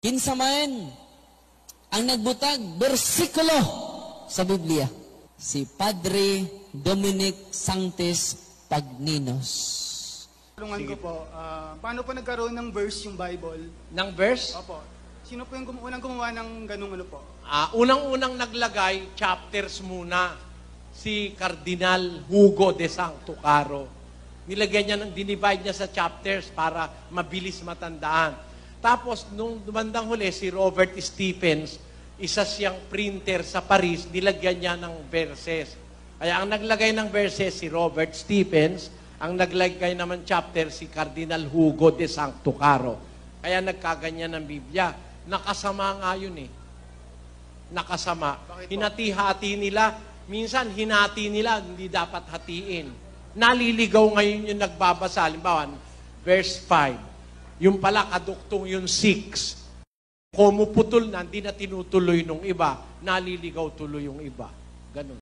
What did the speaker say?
Kinsa man ang nagbutag bersikulo sa Biblia, si Padre Dominic Sanctis Pagninos. Tulungan ko po, paano po nagkaroon ng verse yung Bible? Ng verse? Opo. Sino po yung unang gumawa ng ganung ano po? Unang-unang naglagay, chapters muna, si Cardinal Hugo de Sancto Caro. Nilagyan niya, dinivide niya sa chapters para mabilis matandaan. Tapos, nung dumandang huli, si Robert Stephens, isa siyang printer sa Paris, nilagyan niya ng verses. Kaya ang naglagay ng verses, si Robert Stephens, ang naglagay naman chapter, si Cardinal Hugo de Sancto Caro. Kaya nagkaganyan ng Biblia. Nakasama nga yun eh. Nakasama. Hinati-hati nila. Minsan, hinati nila, hindi dapat hatiin. Naliligaw ngayon yung nagbabasa. Halimbawa, verse 5. Yung pala, kaduktong yung 6. Kung putol na, hindi na tinutuloy nung iba, naliligaw tuloy yung iba. Ganun.